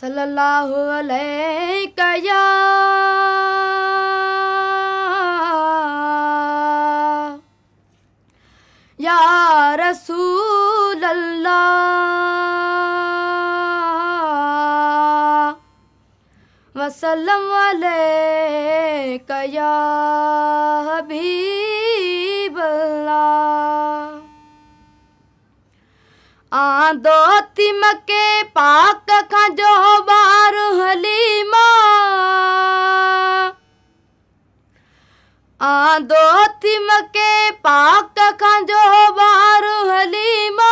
सल्लल्लाहु अलैका या रसूल अल्लाह वसल्लम अलैका या हबीब अल्लाह आंदो तिमके पाक खां जो बार हलीमा आंदो तिमके पाक खां जो बार हलीमा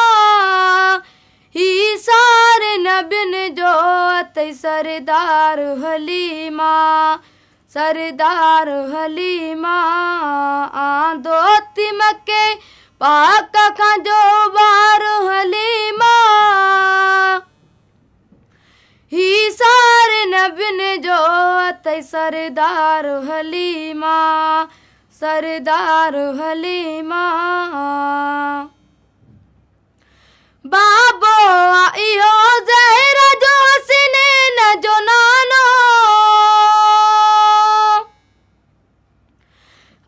ही सारे नबिन जो अते सरदार हलीमा आंदो तिमके पाक खां जो बार हलीमा ही सारे नबिन जो अते सरदार हलीमा बाबो इहो ज़हरा जो हसीन जो नानो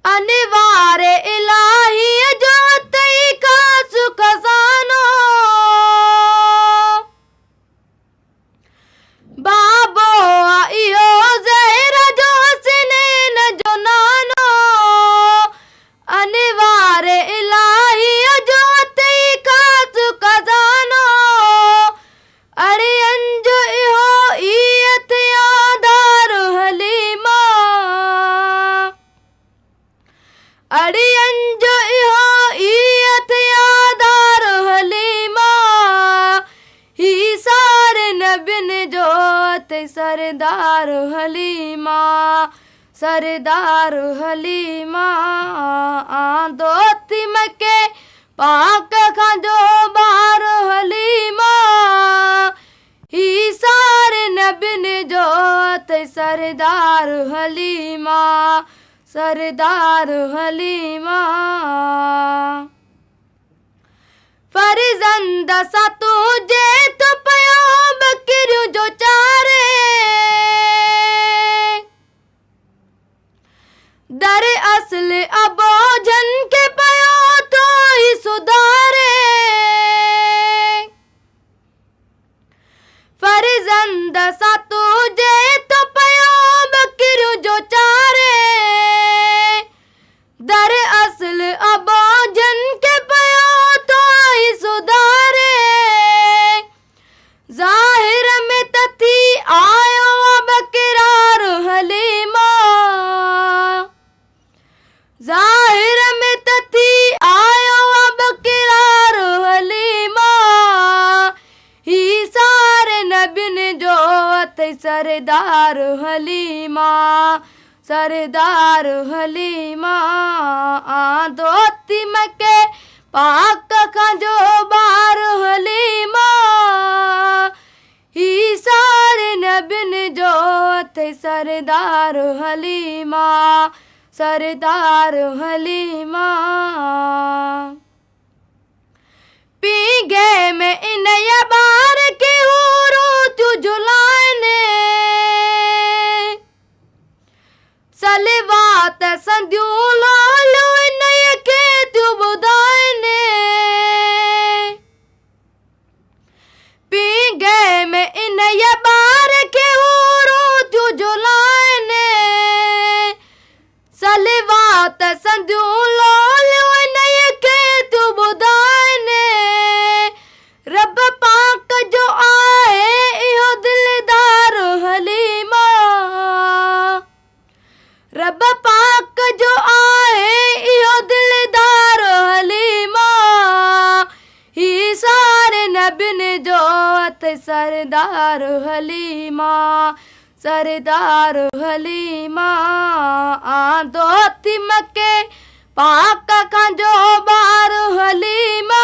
अनवारे इलाही जो तई खास खजानो बाबो इहो ज़हरा जो हसीन जो नानो अनवारे इलाही जो तई खास खजानो अरे अंजो इहो ईयत यादार हलीमा अरे अंजो इहो ईयत यादार हलीमा ही सारे नबिन जो ते सरदार हलीमा आंदो तिमके पाक खां जो बार हलीमा ही सारे नबिन जो ते सरदार हलीमा फर्जंद सा तुझे तो पयो बकरियों जो चारे दर असल अबोझन के पयो तो ही सुधारे फर्जंद सा तुझे तो पयो बकरियों जो चारे दर असल अबोझन के पयो तो ही सुधारे जाहिर में तथी आयो बकरार हलीमा जाहिर में तथी आयो बकरार हलीमा ही सारे नबिन जो ते सरदार हलीमा आंदो तिमके पाक खां जो बार हलीमा ही सारे नबिन जो ते सरदार हलीमा पीगे में इन बार के हूरो तू जुलाने सलवात संदियूं लालो इन के तू बुधाने पीगे में इन बार के हूरो तू जुलाने सलवात संदियूं लालो इन के तू बुधाने रब पाक जो आए इहो दिलदार हलीमा रब पाक जो आए इहो दिलदार हलीमा ही सारे नबिन जो ते सरदार हलीमा आंदो तिमके पाक खां जो बार हलीमा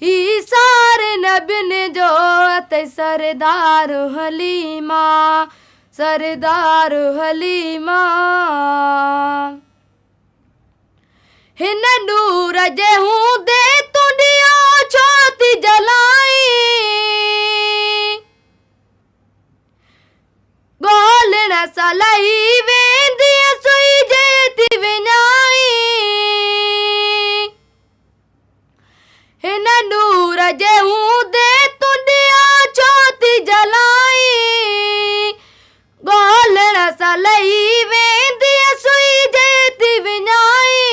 ही सारे नबिन जो ते सरदार हलीमा हिन नूर जे हूंदे तुंहिंजो छो थी जलाई सलही वेंदी सुई जे थी विञाई हिन नूर जे हूंदे तुंहिंजा छो थी जलाई ॻोल्हण सलही वेंदी सुई जे थी विञाई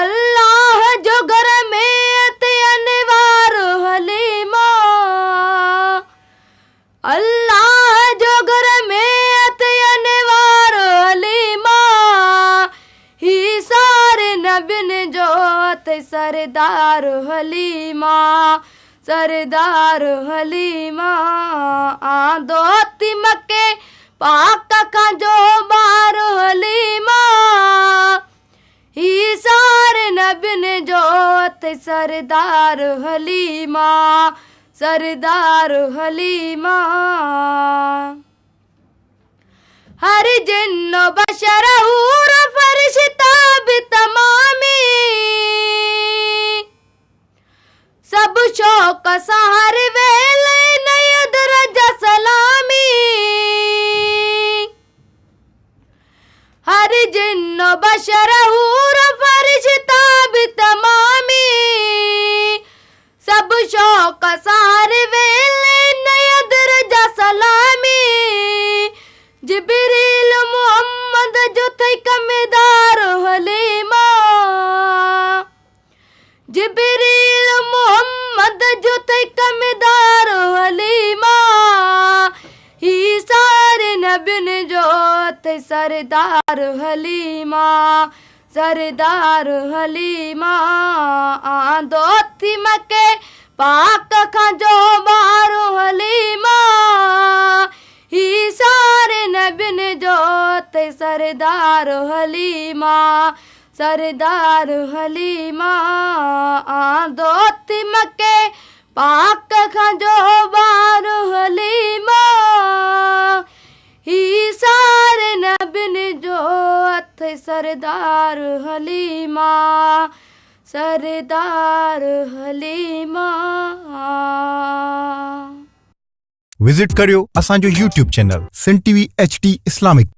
अल्लाह जो घर में ते अनवार हलीमा अल्लाह जो घर में ते अनवार हलीमा ही सारे नबिन जो ते सरदार हलीमा सरदार हलीमा आंदो थी मके पाक खां जो ॿार हलीमा ही सारे नबिन जो ते सरदार हलीमा सरदार हलीमा हर जिन्नो बशर हूर फरिश्ता भी तमामी सब शौक सार वेले नय दरजा सलामी हर जिन्नो बशर हूर फरिश्ता भी तमामी सब शौक सार वेले नय दरजा सलामी जिब्रील मोहम्मद जो थई कमेदार हलीमा जिब्रील मोहम्मद जो थई कमेदार हलीमा ही सारे नबिन जो थई सरदार हलीमा सरदार हलीमा आंदो थी मके पाक खां जो ॿार हलीमा ही सारे नबिन जो ते सरदार हलीमा सरदार हलीमा आंदो थी मके पाक खां जो ॿार हलीमा ही सारे नबिन जो ते सरदार हलीमा सरदार हलीमा विजिट करियो असांजो YouTube channel Sindh TV HD Islamic.